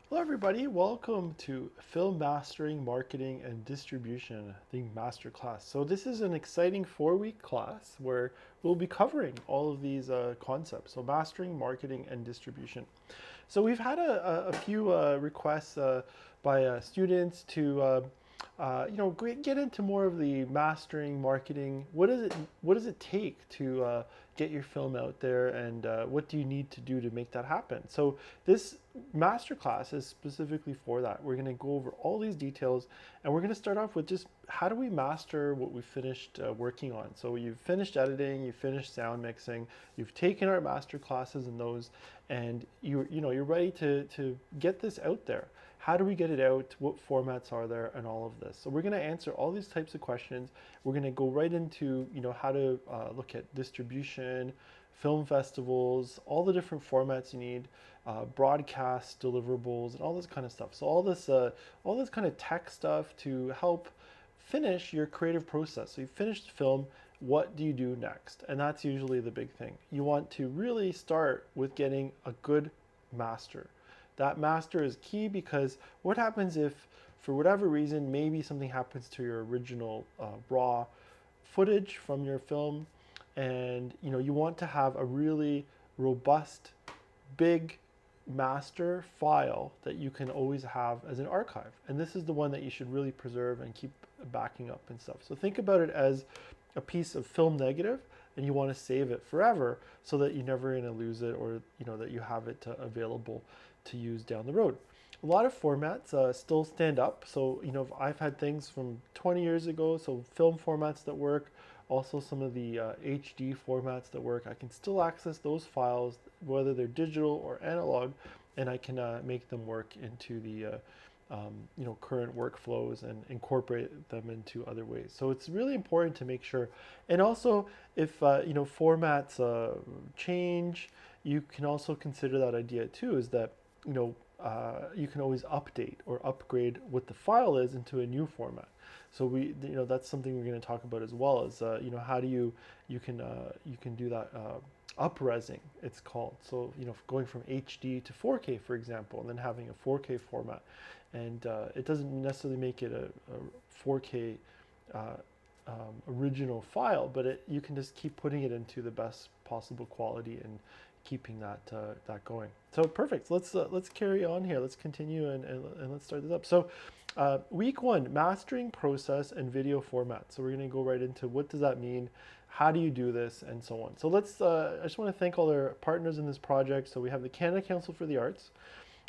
Hello everybody, welcome to Film Mastering, Marketing, and Distribution, the Masterclass. So this is an exciting 4-week class where we'll be covering all of these concepts. So mastering, marketing, and distribution. So we've had a few requests by students to get into more of the mastering, marketing. What does it take to get your film out there, and what do you need to do to make that happen? So this masterclass is specifically for that. We're going to go over all these details, and we're going to start off with just how do we master what we finished working on. So you've finished editing, you've finished sound mixing, you've taken our master classes in those, and you're ready to get this out there. How do we get it out? What formats are there, and all of this? So we're going to answer all these types of questions. We're going to go right into how to look at distribution, film festivals, all the different formats you need, broadcast deliverables, and all this kind of stuff. So all this kind of tech stuff to help finish your creative process. So you finished the film. What do you do next? And that's usually the big thing. You want to really start with getting a good master. That master is key, because what happens if, for whatever reason, maybe something happens to your original raw footage from your film, and you want to have a really robust, big master file that you can always have as an archive. And this is the one that you should really preserve and keep backing up and stuff. So think about it as a piece of film negative, and you want to save it forever so that you're never going to lose it, or that you have it available to use down the road. A lot of formats still stand up. So I've had things from 20 years ago, so film formats that work, also some of the HD formats that work. I can still access those files, whether they're digital or analog, and I can make them work into the current workflows and incorporate them into other ways. So it's really important to make sure. And also, if formats change, you can also consider that idea too. Is that you can always update or upgrade what the file is into a new format. So that's something we're going to talk about as well. Is how do you can do that. Upresing, it's called. So going from HD to 4K, for example, and then having a 4K format, and it doesn't necessarily make it a 4K original file, but you can just keep putting it into the best possible quality and keeping that going. So perfect. Let's carry on here. Let's continue and let's start this up. So week 1, mastering process and video format. So we're going to go right into what does that mean, how do you do this, and so on. So I just want to thank all our partners in this project. So we have the Canada Council for the Arts,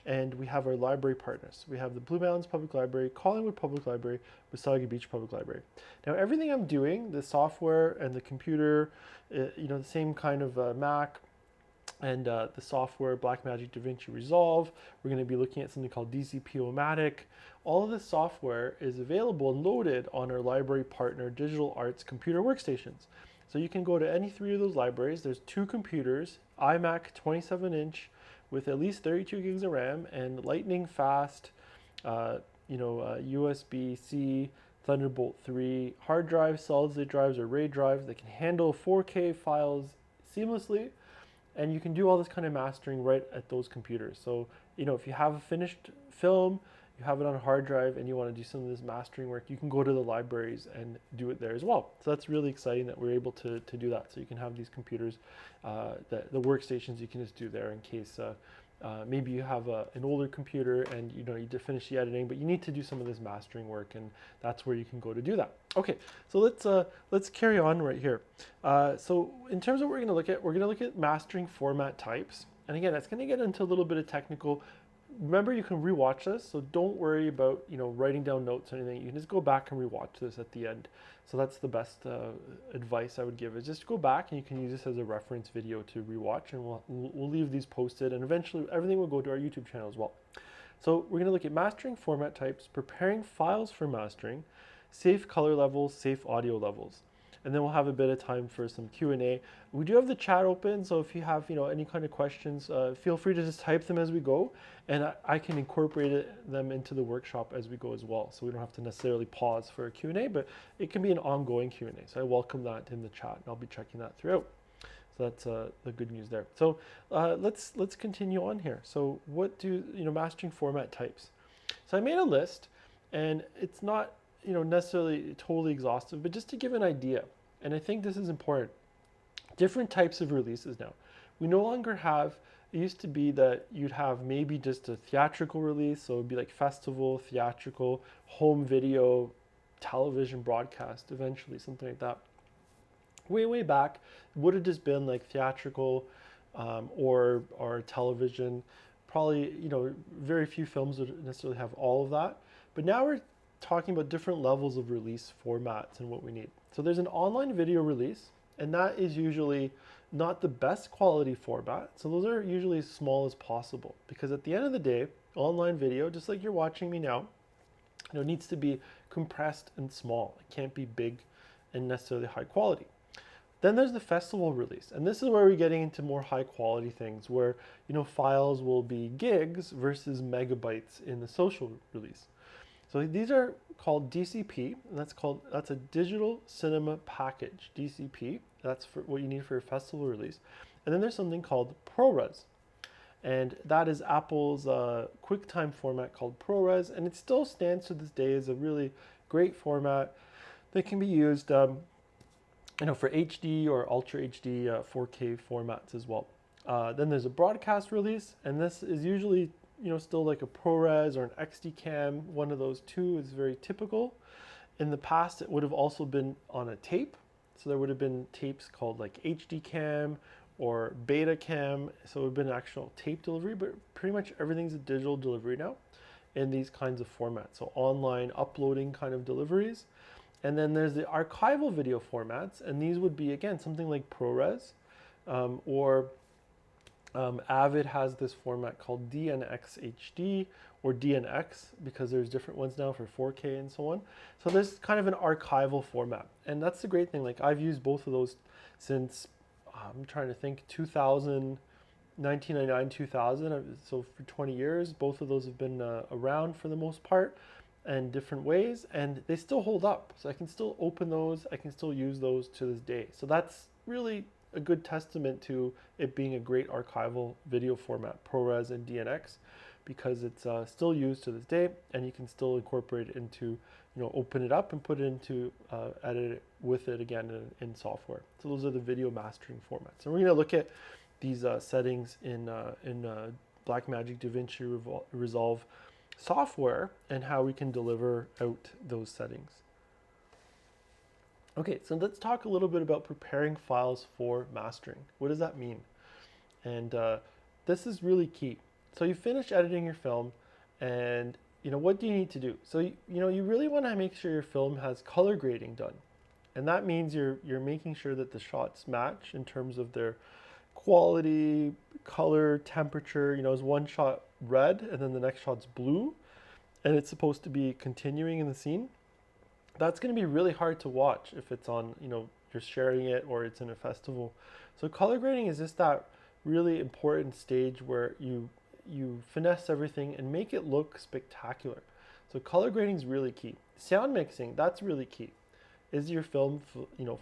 and we have our library partners. We have the Blue Mountains Public Library, Collingwood Public Library, Wasaga Beach Public Library. Now everything I'm doing, the software and the computer, the same kind of Mac, and the software Blackmagic DaVinci Resolve. We're going to be looking at something called DCP-O-Matic. All of this software is available and loaded on our library partner Digital Arts computer workstations. So you can go to any 3 of those libraries. There's 2 computers, iMac 27-inch with at least 32 gigs of RAM and lightning fast, USB-C, Thunderbolt 3, hard drives, solid state drives, or RAID drives that can handle 4K files seamlessly. And you can do all this kind of mastering right at those computers. So, if you have a finished film, you have it on a hard drive, and you want to do some of this mastering work, you can go to the libraries and do it there as well. So that's really exciting that we're able to do that. So you can have these computers, the workstations you can just do there in case maybe you have an older computer and you need to finish the editing, but you need to do some of this mastering work, and that's where you can go to do that. Okay, so let's carry on right here. So in terms of what we're going to look at mastering format types, and again, that's going to get into a little bit of technical. Remember, you can rewatch this, so don't worry about writing down notes or anything. You can just go back and rewatch this at the end. So that's the best advice I would give, is just go back and you can use this as a reference video to rewatch, and we'll leave these posted, and eventually everything will go to our YouTube channel as well. So we're going to look at mastering format types, preparing files for mastering, safe color levels, safe audio levels. And then we'll have a bit of time for some Q&A. We do have the chat open, so if you have any kind of questions, feel free to just type them as we go, and I can incorporate them into the workshop as we go as well. So we don't have to necessarily pause for a Q&A, but it can be an ongoing Q&A. So I welcome that in the chat, and I'll be checking that throughout. So So that's the good news there. So let's continue on here. So what do mastering format types? So I made a list, and it's not necessarily totally exhaustive, but just to give an idea. And I think this is important. Different types of releases now. We no longer have. It used to be that you'd have maybe just a theatrical release, so it'd be like festival, theatrical, home video, television broadcast, eventually something like that. Way back, would have just been like theatrical, or television. Probably very few films would necessarily have all of that. But now we're talking about different levels of release formats and what we need. So there's an online video release, and that is usually not the best quality format. So those are usually as small as possible, because at the end of the day, online video, just like you're watching me now, needs to be compressed and small. It can't be big and necessarily high quality. Then there's the festival release, and this is where we're getting into more high quality things, where files will be gigs versus megabytes in the social release. So these are called DCP, and that's a digital cinema package, DCP. That's for what you need for a festival release. And then there's something called ProRes, and that is Apple's QuickTime format called ProRes, and it still stands to this day as a really great format that can be used, for HD or Ultra HD 4K formats as well. Then there's a broadcast release, and this is usually still like a ProRes or an XD cam. One of those two is very typical. In the past, it would have also been on a tape. So there would have been tapes called like HD cam or beta cam. So it would have been an actual tape delivery, but pretty much everything's a digital delivery now in these kinds of formats. So online uploading kind of deliveries. And then there's the archival video formats, and these would be, again, something like ProRes, or Avid has this format called DNX HD or DNX, because there's different ones now for 4K and so on. So there's kind of an archival format, and that's the great thing. Like, I've used both of those since, I'm trying to think, 2000, 1999, 2000. So for 20 years, both of those have been around for the most part, and different ways, and they still hold up. So I can still open those, I can still use those to this day. So that's really a good testament to it being a great archival video format, ProRes and DNX, because it's still used to this day, and you can still incorporate it into, open it up and put it into, edit it with it again in software. So those are the video mastering formats. And we're gonna look at these settings in Blackmagic DaVinci Resolve software and how we can deliver out those settings. Okay, so let's talk a little bit about preparing files for mastering. What does that mean? And this is really key. So you finish editing your film, and what do you need to do? So you really want to make sure your film has color grading done, and that means you're making sure that the shots match in terms of their quality, color, temperature. Is one shot red and then the next shot's blue, and it's supposed to be continuing in the scene? That's going to be really hard to watch if it's on, you're sharing it or it's in a festival. So color grading is just that really important stage where you finesse everything and make it look spectacular. So color grading is really key. Sound mixing, that's really key. Is your film,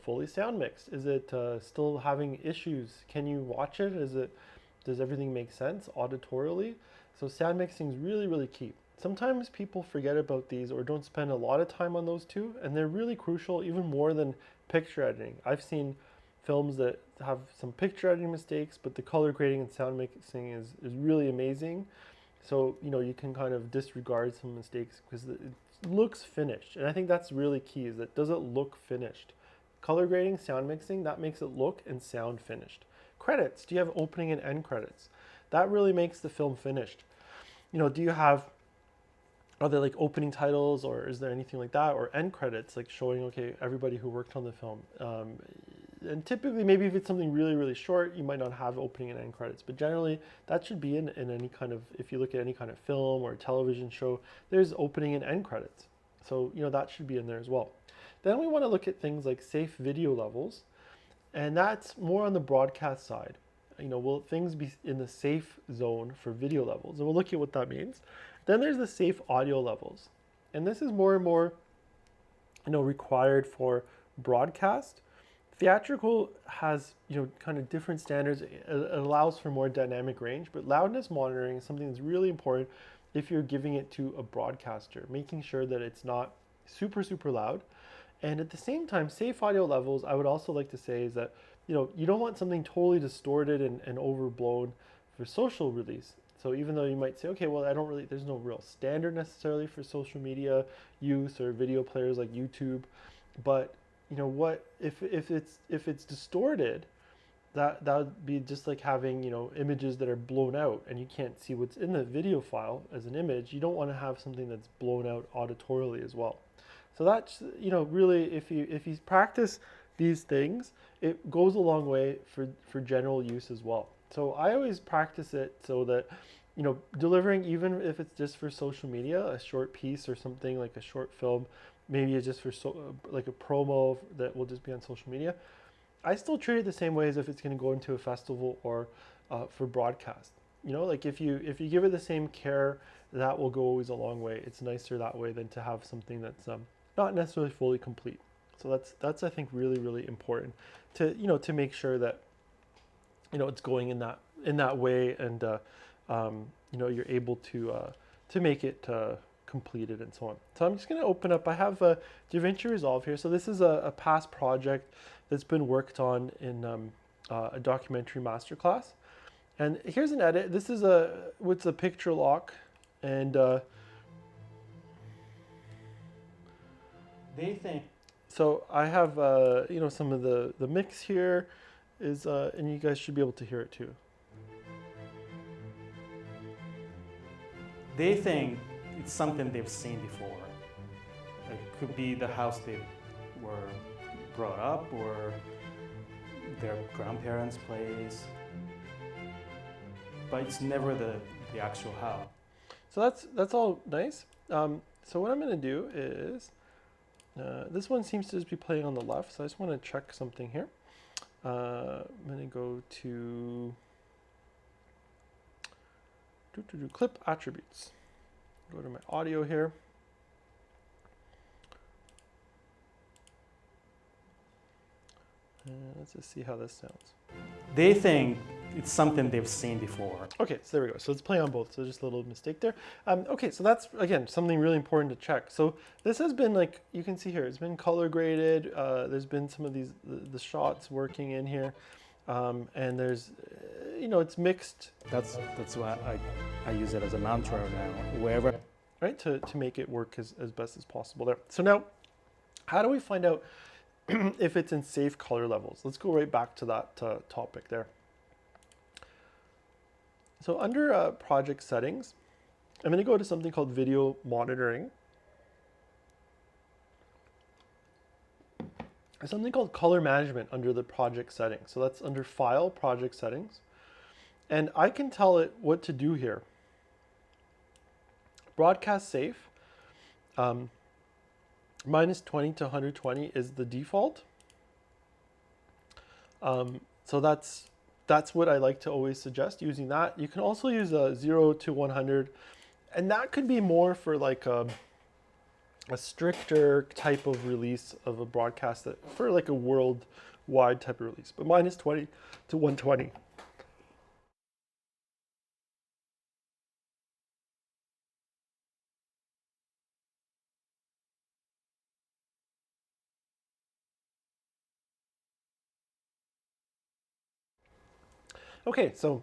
fully sound mixed? Is it still having issues? Can you watch it? Does everything make sense auditorially? So sound mixing is really, really key. Sometimes people forget about these or don't spend a lot of time on those two, and they're really crucial, even more than picture editing. I've seen films that have some picture editing mistakes, but the color grading and sound mixing is really amazing. So, you can kind of disregard some mistakes because it looks finished. And I think that's really key, is that does it look finished? Color grading, sound mixing, that makes it look and sound finished. Credits, do you have opening and end credits? That really makes the film finished. Do you have, are there like opening titles, or is there anything like that? Or end credits, like showing, okay, everybody who worked on the film. And typically, maybe if it's something really, really short, you might not have opening and end credits. But generally, that should be in any kind of, if you look at any kind of film or television show, there's opening and end credits. So, that should be in there as well. Then we want to look at things like safe video levels. And that's more on the broadcast side. Will things be in the safe zone for video levels? And we'll look at what that means. Then there's the safe audio levels. And this is more and more, required for broadcast. Theatrical has, kind of different standards. It allows for more dynamic range, but loudness monitoring is something that's really important if you're giving it to a broadcaster, making sure that it's not super, super loud. And at the same time, safe audio levels, I would also like to say is that, you don't want something totally distorted and overblown for social release. So even though you might say, okay, well, there's no real standard necessarily for social media use or video players like YouTube, but what if it's distorted, that would be just like having images that are blown out and you can't see what's in the video file as an image. You don't want to have something that's blown out auditorially as well. So that's really, if you practice these things, it goes a long way for general use as well. So I always practice it so that delivering, even if it's just for social media, a short piece or something like a short film, maybe it's just for like a promo that will just be on social media, I still treat it the same way as if it's going to go into a festival or for broadcast. Like if you give it the same care, that will go always a long way. It's nicer that way than to have something that's not necessarily fully complete. So that's I think really, really important to make sure that it's going in that way, and you're able to make it completed and so on. So I'm just going to open up. I have DaVinci Resolve here. So this is a past project that's been worked on in a documentary masterclass. And here's an edit. This is what's a picture lock, and They think so I have some of the mix here is and you guys should be able to hear it too. they think it's something they've seen before. It could be the house they were brought up or their grandparents' place, but it's never the actual house. So that's all nice. So what I'm going to do is, this one seems to just be playing on the left, so I just want to check something here. I'm going to go to clip attributes. Go to my audio here. Let's just see how this sounds. They think it's something they've seen before. Okay, so there we go. So let's play on both. So just a little mistake there. Okay, so that's, again, something really important to check. So this has been, like, you can see here, it's been color graded. There's been some of these, the shots working in here. And there's, it's mixed. That's why I use it as a mantra now, wherever. Right, to make it work as best as possible there. So now, how do we find out if it's in safe color levels? Let's go right back to that topic there. So under project settings, I'm going to go to something called video monitoring. There's something called color management under the project settings. So that's under file, project settings. And I can tell it what to do here. Broadcast safe, minus 20 to 120 is the default. So that's what I like to always suggest, using that. You can also use a 0 to 100, and that could be more for like a stricter type of release of a broadcast, that for like a worldwide type of release, but minus 20 to 120. Okay, so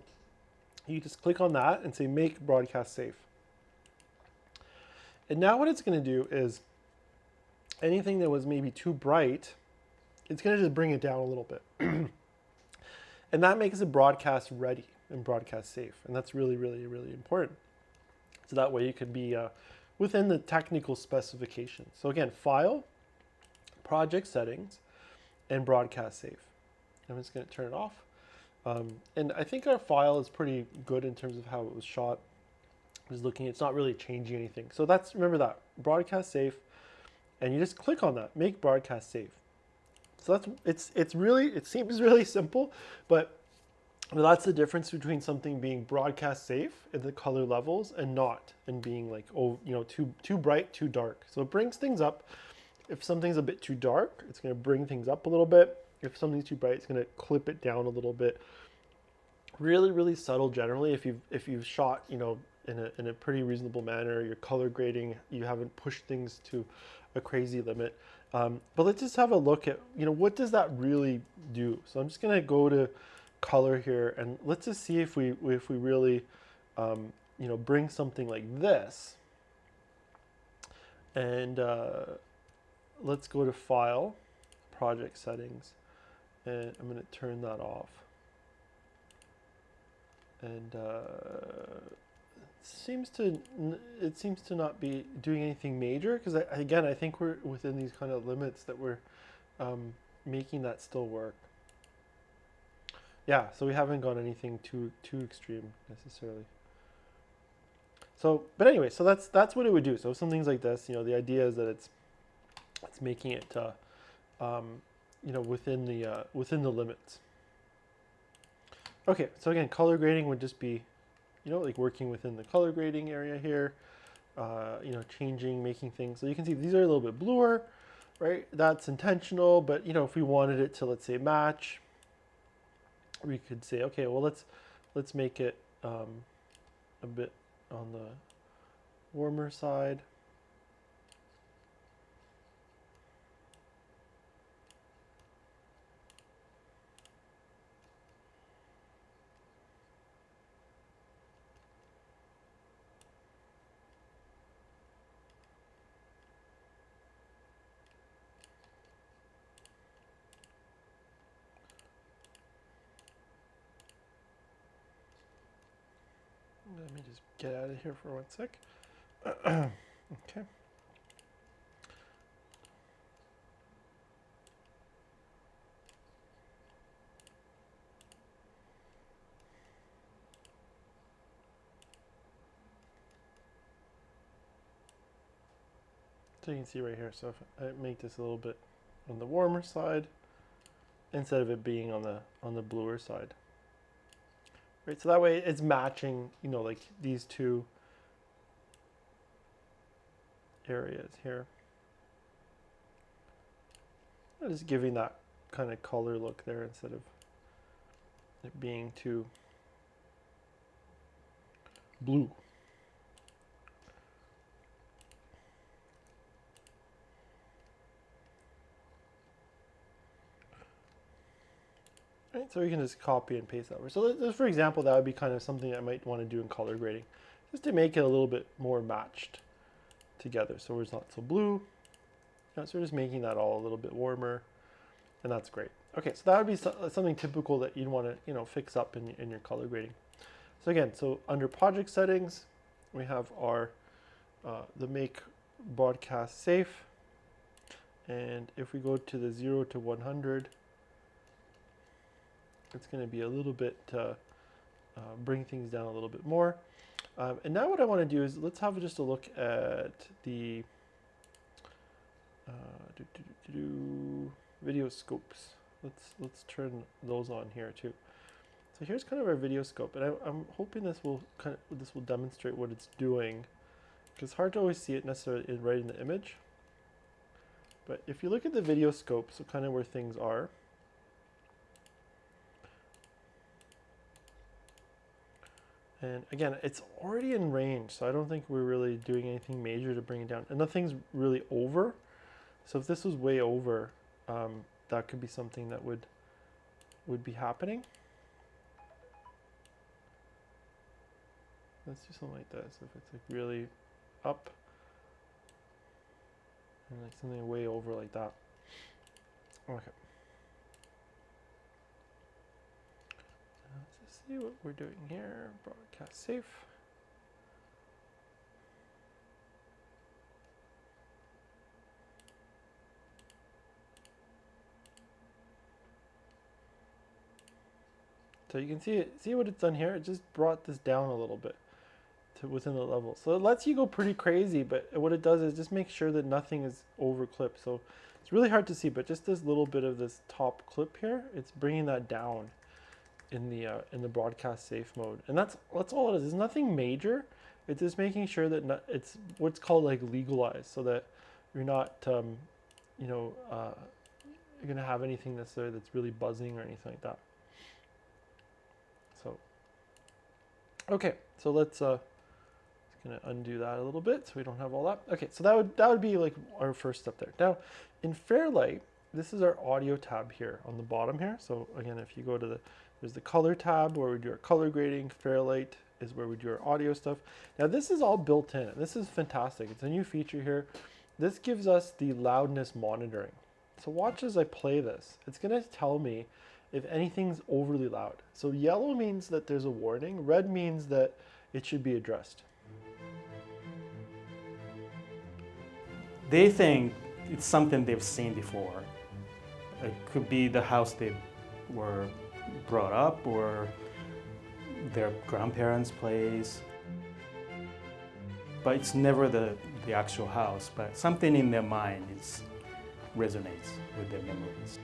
you just click on that and say make broadcast safe. And now what it's going to do is anything that was maybe too bright, it's going to just bring it down a little bit. And that makes it broadcast ready and broadcast safe. And that's really, really, really important. So that way you can be within the technical specifications. So again, file, project settings, and broadcast safe. I'm just going to turn it off. And I think our file is pretty good in terms of how it was shot. I was looking, it's not really changing anything. So remember that, broadcast safe, and you just click on that, make broadcast safe. So it seems really simple, but that's the difference between something being broadcast safe in the color levels and not, and being like, too bright, too dark. So it brings things up. If something's a bit too dark, it's going to bring things up a little bit. If something's too bright, it's going to clip it down a little bit. Really, really subtle generally. If you've shot, in a pretty reasonable manner, your color grading, you haven't pushed things to a crazy limit. But let's just have a look at, what does that really do? So I'm just going to go to color here, and let's just see if we really, bring something like this. And let's go to File, Project Settings, and I'm going to turn that off. And it seems to not be doing anything major, because I think we're within these kind of limits that we're making that still work. Yeah, so we haven't gone anything too extreme necessarily. So, but anyway, so that's what it would do. So some things like this, the idea is that it's making it within the limits. Okay, so again, color grading would just be, like working within the color grading area here, changing, making things. So you can see these are a little bit bluer, right? That's intentional, but if we wanted it to, let's say, match, we could say, okay, well, let's make it a bit on the warmer side. Let me just get out of here for 1 sec. Okay. So you can see right here, so if I make this a little bit on the warmer side, instead of it being on the bluer side. Right, so that way it's matching, like these two areas here. I'm just giving that kind of color look there instead of it being too blue. Right, so we can just copy and paste that over. So for example, that would be kind of something I might want to do in color grading, just to make it a little bit more matched together. So it's not so blue. So we're just making that all a little bit warmer, and that's great. Okay, so that would be something typical that you'd want to fix up in your color grading. So again, so under project settings, we have our the make broadcast safe, and if we go to the 0 to 100, it's going to be a little bit bring things down a little bit more. And now what I want to do is let's have just a look at the video scopes. Let's turn those on here too. So here's kind of our video scope, and I'm hoping this will demonstrate what it's doing, because it's hard to always see it necessarily right in the image. But if you look at the video scope, so kind of where things are, and again, it's already in range, so I don't think we're really doing anything major to bring it down, and nothing's really over. So if this was way over, that could be something that would be happening. Let's do something like this. If it's like really up and like something way over like that. Okay. Let's just see what we're doing here. Broadcast safe. So you can see what it's done here. It just brought this down a little bit to within the level. So it lets you go pretty crazy, but what it does is just make sure that nothing is over clipped. So it's really hard to see, but just this little bit of this top clip here, it's bringing that down in the broadcast safe mode. And that's all it is. It's nothing major. It's just making sure that it's what's called like legalized, so that you're not you're going to have anything necessarily that's really buzzing or anything like that. So, okay, so let's gonna undo that a little bit so we don't have all that. Okay, so that would be like our first step there. Now, in Fairlight, this is our audio tab here on the bottom here. So again, if you go to there's the color tab where we do our color grading. Fairlight is where we do our audio stuff. Now this is all built in. This is fantastic. It's a new feature here. This gives us the loudness monitoring. So watch as I play this. It's gonna tell me if anything's overly loud. So yellow means that there's a warning. Red means that it should be addressed. They think it's something they've seen before. It could be the house they were brought up or their grandparents' place. But it's never the actual house, but something in their mind resonates with their memories.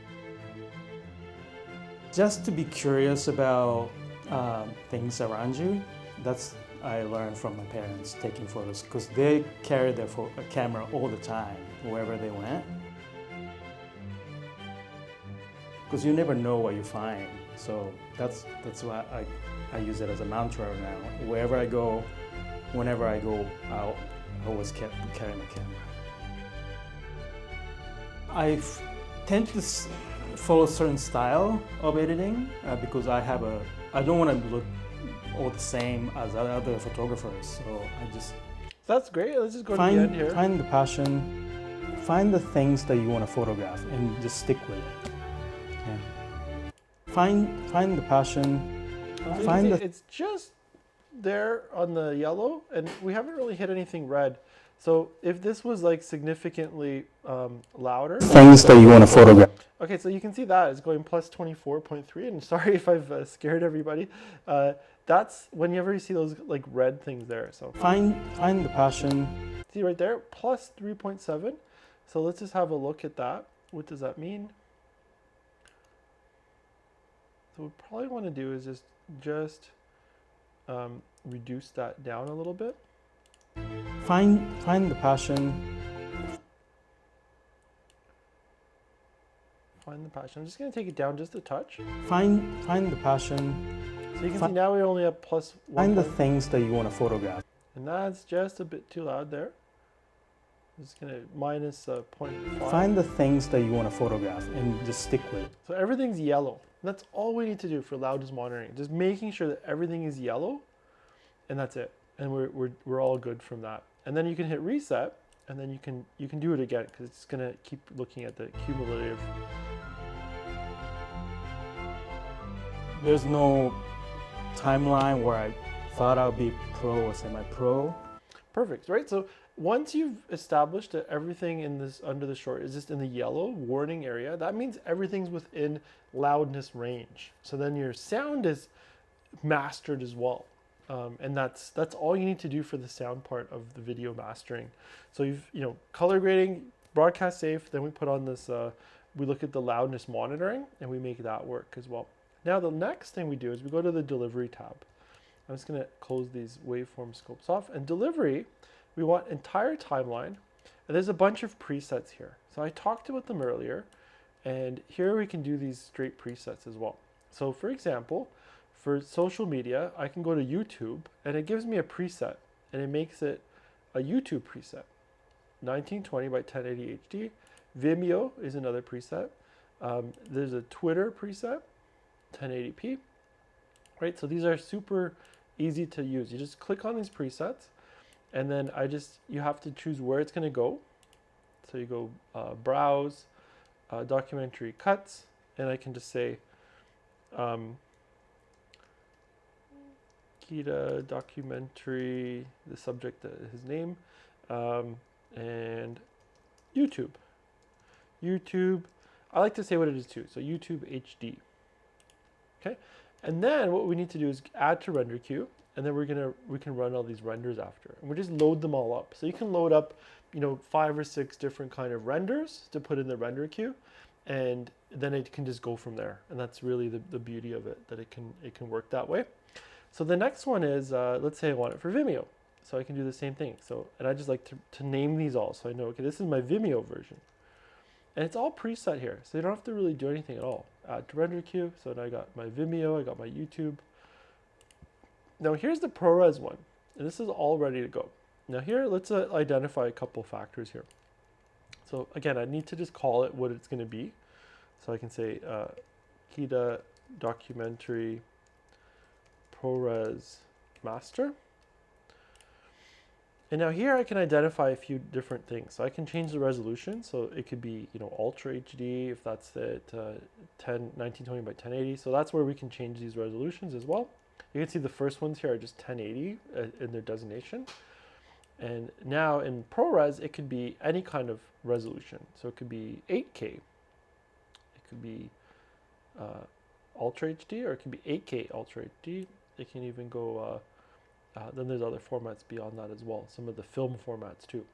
Just to be curious about things around you, that's I learned from my parents taking photos because they carried their camera all the time, wherever they went. Because you never know what you find. So that's why I use it as a mantra now. Wherever I go, whenever I go out, I always carry my camera. I tend to follow a certain style of editing because I don't want to look all the same as other photographers. So I just That's great. Let's just go to the end here. Find the passion, find the things that you want to photograph, and just stick with it. Yeah. Find the passion. It's just there on the yellow, and we haven't really hit anything red. So if this was like significantly louder, things that you want to photograph. Okay, so you can see that it's going plus 24.3, and sorry if I've scared everybody. That's whenever you see those like red things there. So find the passion. See right there, plus 3.7. So let's just have a look at that. What does that mean? So what we probably want to do is just reduce that down a little bit. Find the passion. Find the passion. I'm just going to take it down just a touch. Find the passion. So you can see now we only have plus 1. Find the things that you want to photograph. And that's just a bit too loud there. I'm just going to minus 0.5. Find the things that you want to photograph and just stick with it. So everything's yellow. And that's all we need to do for loudness monitoring. Just making sure that everything is yellow, and that's it. And we're all good from that. And then you can hit reset, and then you can do it again because it's going to keep looking at the cumulative. There's no timeline where I thought I'd be pro or semi-pro. Perfect, right? So once you've established that everything in this under the short is just in the yellow warning area, that means everything's within loudness range. So then your sound is mastered as well. And that's all you need to do for the sound part of the video mastering. So you've color grading, broadcast safe, then we put on this we look at the loudness monitoring and we make that work as well. Now the next thing we do is we go to the delivery tab. I'm just going to close these waveform scopes off. And delivery, we want entire timeline. And there's a bunch of presets here. So I talked about them earlier. And here we can do these straight presets as well. So for example, for social media, I can go to YouTube and it gives me a preset. And it makes it a YouTube preset. 1920 by 1080 HD. Vimeo is another preset. There's a Twitter preset, 1080p. Right, so these are super easy to use. You just click on these presets, and then you have to choose where it's going to go. So you go browse, documentary cuts, and I can just say Kita documentary, the subject, his name, and YouTube. YouTube, I like to say what it is too. So YouTube HD. Okay. And then what we need to do is add to render queue, and then we can run all these renders after, and we just load them all up. So you can load up, 5 or 6 different kind of renders to put in the render queue, and then it can just go from there. And that's really the beauty of it, that it can work that way. So the next one is let's say I want it for Vimeo, so I can do the same thing. So and I just like to name these all, so I know, okay, this is my Vimeo version. And it's all preset here, so you don't have to really do anything at all. Add to render queue, so now I got my Vimeo, I got my YouTube. Now here's the ProRes one, and this is all ready to go. Now here, let's identify a couple factors here. So again, I need to just call it what it's gonna be. So I can say Kita documentary ProRes master. And now here I can identify a few different things. So I can change the resolution. So it could be, Ultra HD if that's at 1920 by 1080. So that's where we can change these resolutions as well. You can see the first ones here are just 1080 in their designation. And now in ProRes, it could be any kind of resolution. So it could be 8K. It could be Ultra HD, or it can be 8K Ultra HD. It can even go, then there's other formats beyond that as well, some of the film formats too.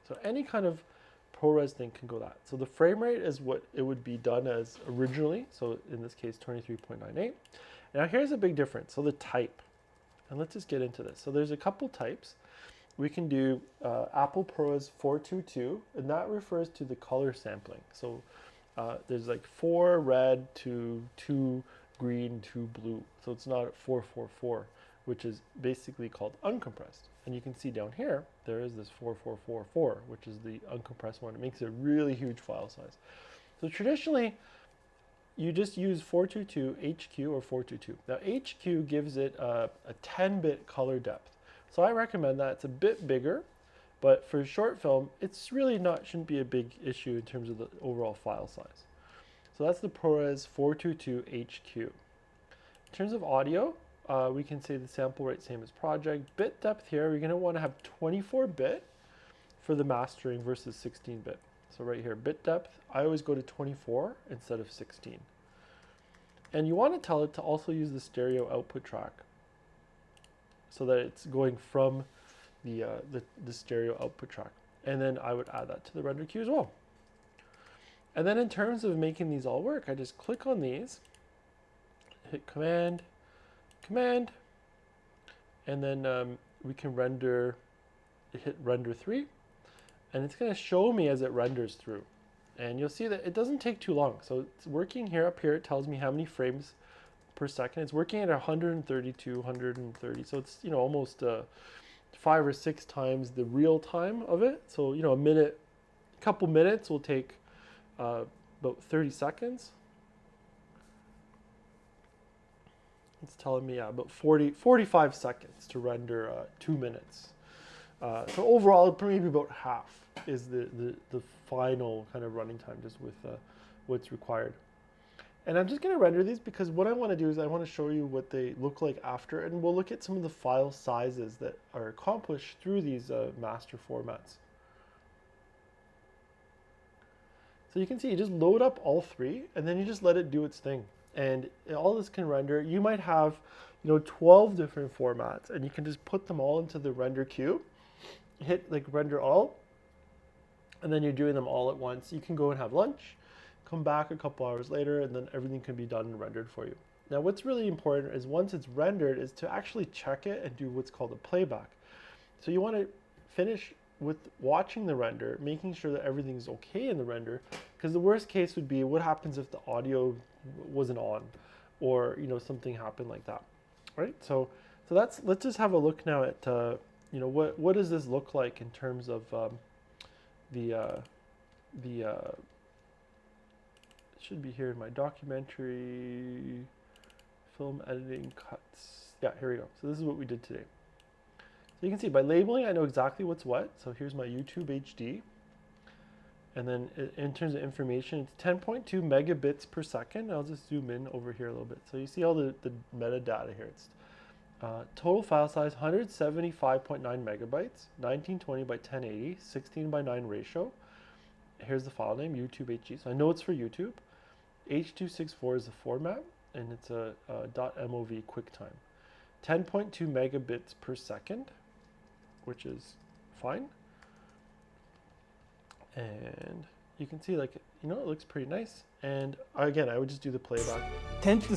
So any kind of ProRes thing can go that. So the frame rate is what it would be done as originally. So in this case, 23.98. Now here's a big difference. So the type, and let's just get into this. So there's a couple types. We can do Apple ProRes 422, and that refers to the color sampling. So there's like 4 red to 2 green to blue. So it's not 444, which is basically called uncompressed. And you can see down here, there is this 4444, which is the uncompressed one. It makes a really huge file size. So traditionally, you just use 422 HQ or 422. Now HQ gives it a 10-bit color depth. So I recommend that. It's a bit bigger, but for short film, it's really shouldn't be a big issue in terms of the overall file size. So that's the ProRes 422 HQ. In terms of audio, we can say the sample rate same as project. Bit depth here, we're gonna wanna have 24-bit for the mastering versus 16-bit. So right here, bit depth, I always go to 24 instead of 16. And you wanna tell it to also use the stereo output track so that it's going from the stereo output track. And then I would add that to the render queue as well. And then in terms of making these all work, I just click on these, hit Command, and then we can hit render 3, and it's gonna show me as it renders through. And you'll see that it doesn't take too long. So it's working here, up here, it tells me how many frames per second. It's working at 132, 130. So it's, almost 5 or 6 times the real time of it. So, a couple minutes will take about 30 seconds. It's telling me about 45 seconds to render 2 minutes. So overall, maybe about half is the final kind of running time, just with what's required. And I'm just going to render these because what I want to do is I want to show you what they look like after, and we'll look at some of the file sizes that are accomplished through these master formats. So you can see you just load up all 3, and then you just let it do its thing. And all this can render. You might have 12 different formats, and you can just put them all into the render queue, hit like render all, and then you're doing them all at once. You can go and have lunch, come back a couple hours later, and then everything can be done and rendered for you. Now what's really important is once it's rendered is to actually check it and do what's called a playback. So you want to finish with watching the render, making sure that everything's okay in the render, because the worst case would be what happens if the audio wasn't on, or something happened like that, right? So let's just have a look now at what does this look like in terms of it should be here in my documentary film editing cuts. Yeah, here we go. So this is what we did today. So you can see by labeling, I know exactly what's what. So here's my YouTube HD. And then in terms of information, it's 10.2 megabits per second. I'll just zoom in over here a little bit. So you see all the metadata here. It's total file size, 175.9 megabytes, 1920 by 1080, 16 by 9 ratio. Here's the file name, YouTube HD. So I know it's for YouTube. H.264 is the format, and it's a .mov QuickTime. 10.2 megabits per second, which is fine. And you can see, it looks pretty nice. And again, I would just do the playback. Tend to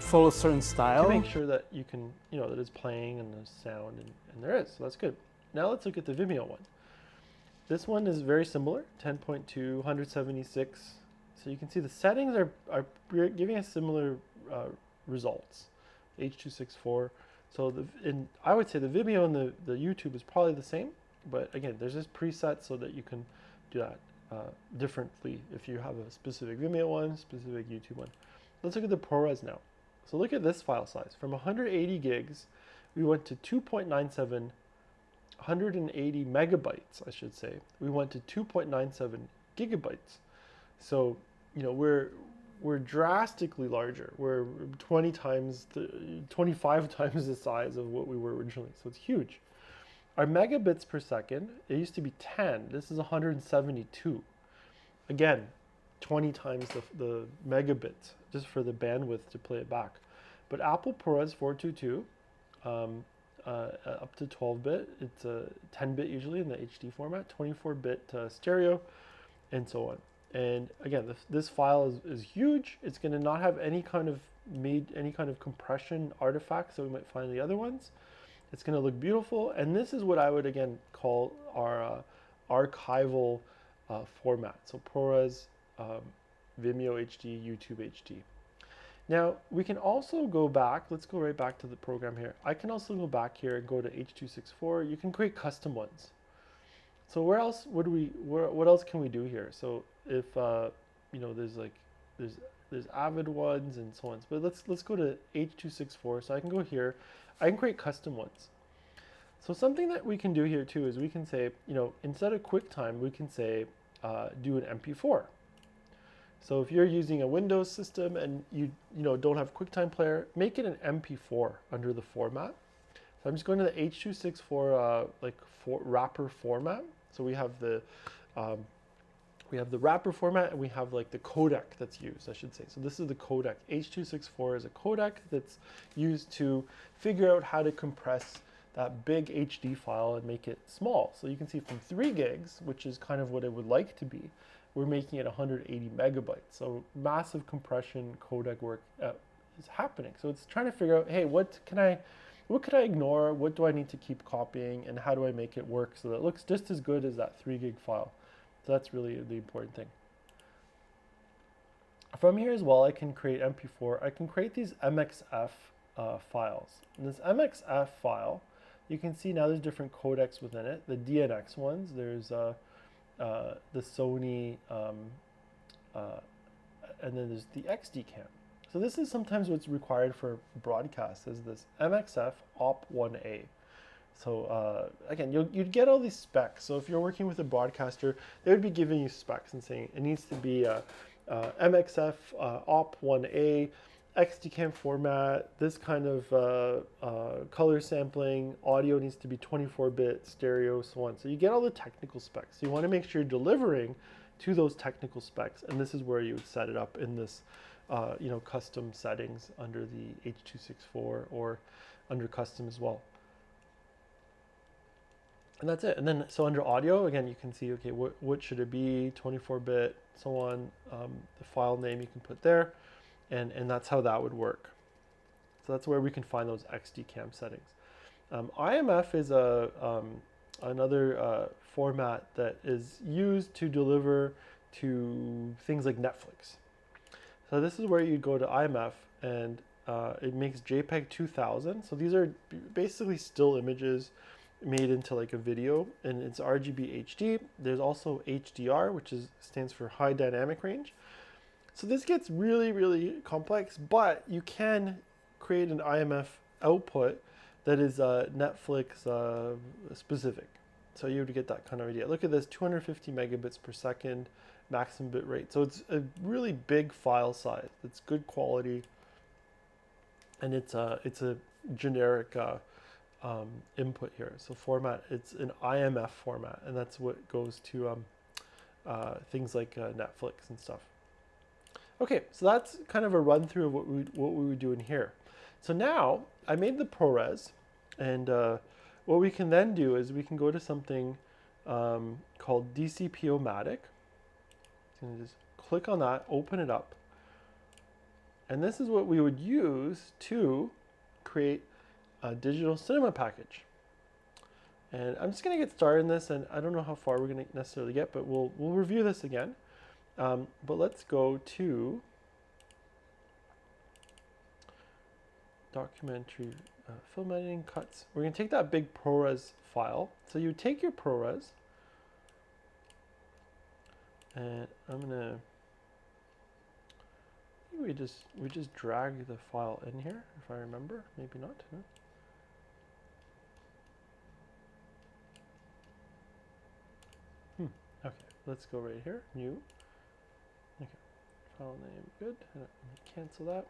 follow a certain style. To make sure that you can, that it's playing and there's sound, and there is, so that's good. Now let's look at the Vimeo one. this one is very similar, 10.2, 176. So you can see the settings are giving us similar results. H.264. So I would say the Vimeo and the YouTube is probably the same, but again, there's this preset so that you can do that differently if you have a specific Vimeo one, specific YouTube one. Let's look at the ProRes now. So look at this file size. From 180 gigs, we went to 2.97, 180 megabytes, I should say. We went to 2.97 gigabytes. So, you know, we're drastically larger. We're 20 times, 25 times the size of what we were originally. So it's huge. Our megabits per second, it used to be 10. This is 172. Again, 20 times the megabits just for the bandwidth to play it back. But Apple ProRes 422, up to 12-bit, it's a 10-bit usually in the HD format, 24-bit stereo, and so on. And again, this file is huge. It's going to not have any kind of compression artifacts that we might find in the other ones. It's going to look beautiful, and this is what I would again call our archival format. So ProRes, Vimeo HD, YouTube HD. Now we can also go back. Let's go right back to the program here. I can also go back here and go to H.264. You can create custom ones. So where else would what else can we do here? So if you know, there's Avid ones and so on. But let's go to H.264. So I can go here. I can create custom ones. So something that we can do here too is we can say, you know, instead of QuickTime, we can say do an MP4. So if you're using a Windows system and you don't have QuickTime Player, make it an MP4 under the format. So I'm just going to the H.264 wrapper format. So we have the wrapper format, and we have like the codec that's used, I should say. So this is the codec. H.264 is a codec that's used to figure out how to compress that big HD file and make it small. So you can see from 3 gigs, which is kind of what it would like to be, we're making it 180 megabytes. So massive compression codec work is happening. So it's trying to figure out, hey, what can I ignore? What do I need to keep copying? And how do I make it work so that it looks just as good as that 3 gig file? So that's really the important thing. From here as well, I can create MP4. I can create these MXF files. And this MXF file, you can see now there's different codecs within it. The DNX ones, there's the Sony, and then there's the XD-Cam. So this is sometimes what's required for broadcast, is this MXF OP1A. So again, you'd get all these specs. So if you're working with a broadcaster, they would be giving you specs and saying it needs to be MXF OP1A, XD-Cam format, this kind of color sampling, audio needs to be 24-bit, stereo, so on. So you get all the technical specs. So you want to make sure you're delivering to those technical specs, and this is where you would set it up in this custom settings under the H.264 or under custom as well. And that's it. And then, so under audio, again, you can see, okay, what should it be, 24-bit, so on. The file name you can put there, and that's how that would work. So that's where we can find those XD-Cam settings. IMF is another format that is used to deliver to things like Netflix. So this is where you go to IMF, and it makes JPEG 2000. So these are basically still images made into like a video, and it's RGB HD. There's also HDR, which stands for high dynamic range. So this gets really, really complex, but you can create an IMF output that is Netflix specific. So you would get that kind of idea. Look at this, 250 megabits per second, maximum bit rate. So it's a really big file size. It's good quality, and it's a generic input here. So format, it's an IMF format, and that's what goes to things like Netflix and stuff. Okay, so that's kind of a run through of what we would do in here. So now I made the ProRes, and what we can then do is we can go to something called DCP-O-Matic. So just click on that, open it up, and this is what we would use to create a digital cinema package. And I'm just going to get started in this, and I don't know how far we're going to necessarily get, but we'll review this again. But let's go to documentary film editing cuts. We're going to take that big ProRes file. So you take your ProRes, and I'm going to, we just drag the file in here, if I remember. Maybe not. No? Okay, let's go right here, new. Okay, file name, good. Cancel that.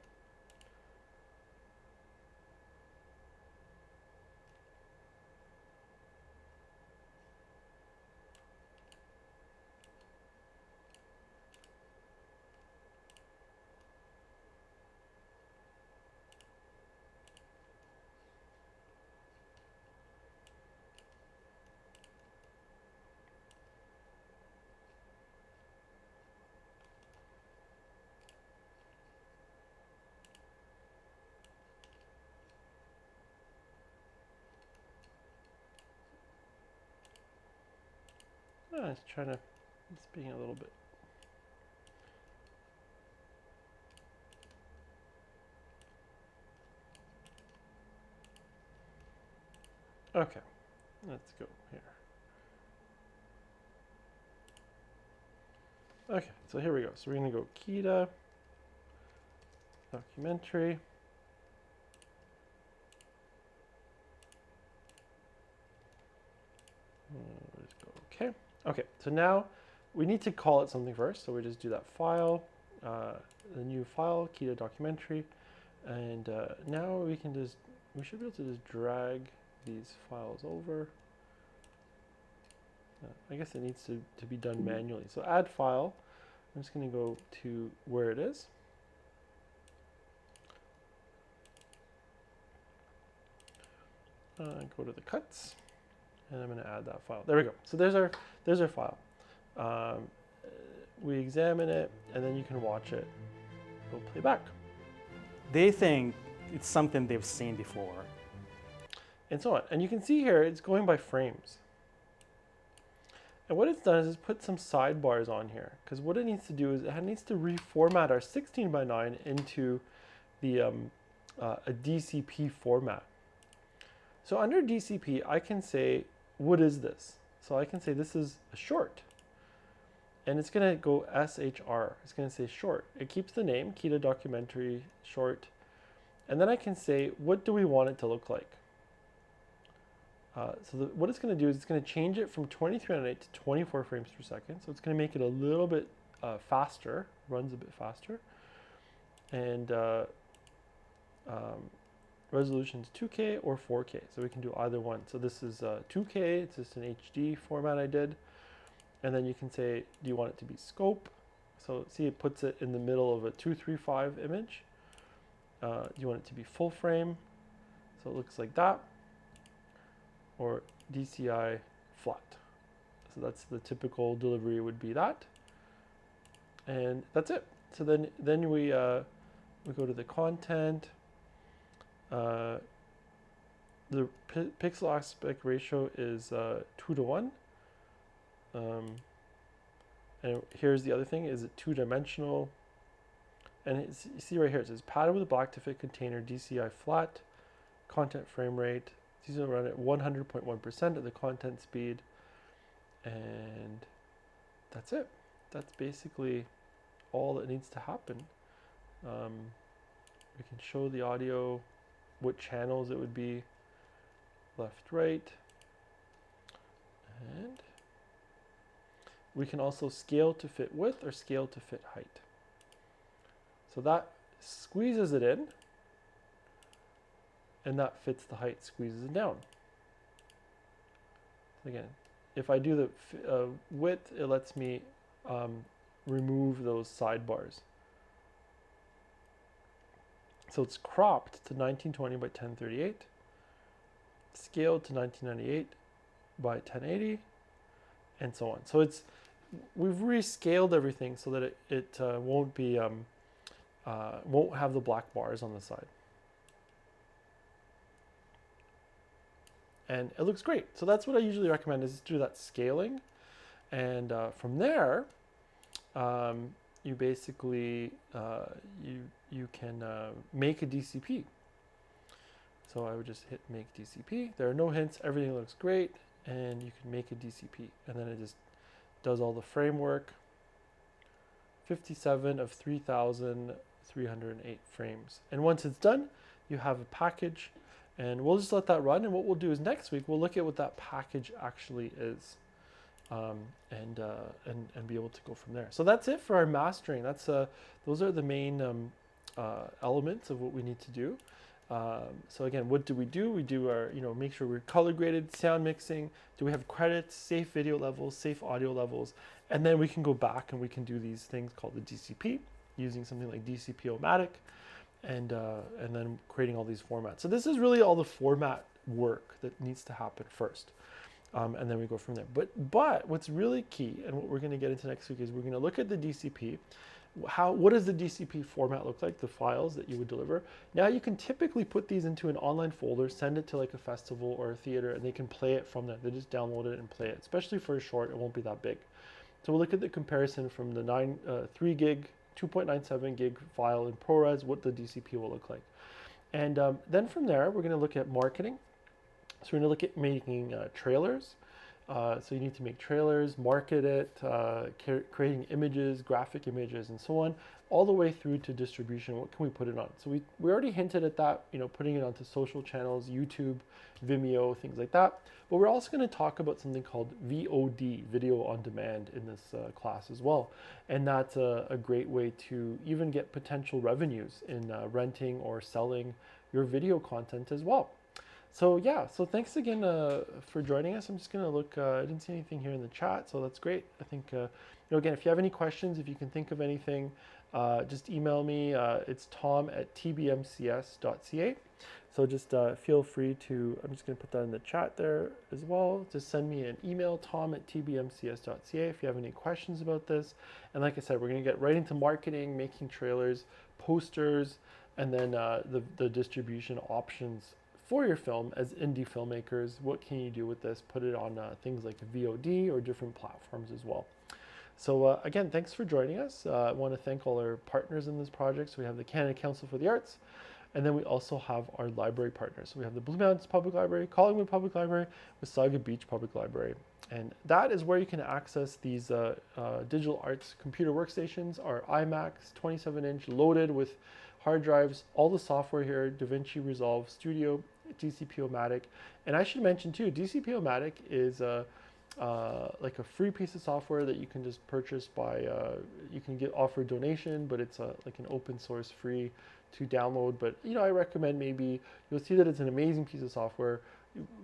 It's trying to, it's being a little bit. Okay, let's go here. Okay, so here we go. So we're going to go Kita, documentary. Let's go okay. Okay, so now we need to call it something first. So we just do that file, the new file, Kita documentary. And now we can just, we should be able to just drag these files over. I guess it needs to be done manually. So add file. I'm just going to go to where it is. Go to the cuts, and I'm going to add that file. There we go. So there's our file. We examine it, and then you can watch it. It'll play back. They think it's something they've seen before. And so on. And you can see here, it's going by frames. And what it's done is it's put some sidebars on here, because what it needs to do is it needs to reformat our 16:9 into the a DCP format. So under DCP, I can say, what is this? So I can say this is a short. And it's going to go SHR. It's going to say short. It keeps the name, Kita documentary short. And then I can say, what do we want it to look like? What it's going to do is it's going to change it from 23:8 to 24 frames per second. So it's going to make it a little bit faster, runs a bit faster. And resolution is 2K or 4K. So we can do either one. So this is 2K, it's just an HD format I did. And then you can say, do you want it to be scope? So see, it puts it in the middle of a 235 image. Do you want it to be full frame? So it looks like that. Or DCI flat. So that's the typical delivery would be that. And that's it. So then we go to the content. The pixel aspect ratio is 2:1. And here's the other thing, is it 2-dimensional? And you see right here, it says padded with a black to fit container, DCI flat, content frame rate. These will run at 100.1% of the content speed. And that's it. That's basically all that needs to happen. We can show the audio, what channels it would be, left, right. And we can also scale to fit width or scale to fit height. So that squeezes it in, and that fits the height, squeezes it down. Again, if I do the width, it lets me remove those sidebars. So it's cropped to 1920 by 1038, scaled to 1998 by 1080, and so on. So we've rescaled everything so that it won't be won't have the black bars on the side. and it looks great. So that's what I usually recommend, is do that scaling. And from there, you basically, you can make a DCP. So I would just hit make DCP. There are no hints, everything looks great, and you can make a DCP. And then it just does all the framework. 57 of 3,308 frames. And once it's done, you have a package, and we'll just let that run. And what we'll do is next week, we'll look at what that package actually is, and be able to go from there. So that's it for our mastering. Those are the main elements of what we need to do. So again, what do? We do our, make sure we're color graded, sound mixing. Do we have credits, safe video levels, safe audio levels? And then we can go back and we can do these things called the DCP, using something like DCP-O-Matic, and then creating all these formats. So this is really all the format work that needs to happen first. And then we go from there. But what's really key, and what we're going to get into next week, is we're going to look at the DCP. What does the DCP format look like, the files that you would deliver? Now you can typically put these into an online folder, send it to like a festival or a theater, and they can play it from there. They just download it and play it, especially for a short, it won't be that big. So we'll look at the comparison from the 3 gig, 2.97 gig file in ProRes, what the DCP will look like. And then from there, we're gonna look at marketing. So we're gonna look at making trailers. So you need to make trailers, market it, creating images, graphic images, and so on, all the way through to distribution. What can we put it on? So we already hinted at that, putting it onto social channels, YouTube, Vimeo, things like that. But we're also going to talk about something called VOD, video on demand, in this class as well. And that's a great way to even get potential revenues in renting or selling your video content as well. So yeah, so thanks again for joining us. I'm just gonna look, I didn't see anything here in the chat, so that's great. I think, again, if you have any questions, if you can think of anything, just email me. It's tom@tbmcs.ca. So just feel free to, I'm just gonna put that in the chat there as well. Just send me an email, tom@tbmcs.ca, if you have any questions about this. And like I said, we're gonna get right into marketing, making trailers, posters, and then the distribution options for your film as indie filmmakers. What can you do with this? Put it on things like VOD or different platforms as well. So again, thanks for joining us. I want to thank all our partners in this project. So we have the Canada Council for the Arts, and then we also have our library partners. So we have the Blue Mountains Public Library, Collingwood Public Library, Wasaga Beach Public Library. And that is where you can access these digital arts computer workstations, our iMacs, 27-inch, loaded with hard drives, all the software here, DaVinci Resolve Studio, DCP-O-Matic. And I should mention too, DCP-O-Matic is like a free piece of software that you can just purchase by, you can offer donation, but it's like an open source free to download. But I recommend, maybe you'll see that it's an amazing piece of software.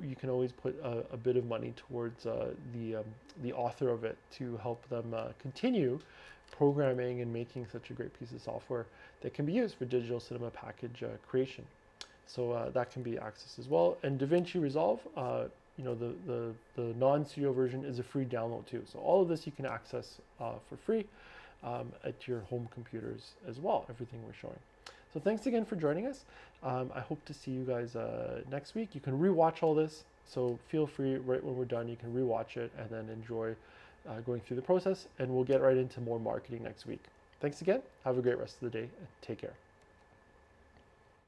You can always put a bit of money towards the author of it to help them continue programming and making such a great piece of software that can be used for digital cinema package creation. So that can be accessed as well. And DaVinci Resolve, the non-studio version is a free download too. So all of this you can access for free at your home computers as well, everything we're showing. So thanks again for joining us. I hope to see you guys next week. You can rewatch all this, so feel free, right when we're done, you can rewatch it and then enjoy going through the process, and we'll get right into more marketing next week. Thanks again. Have a great rest of the day, and take care.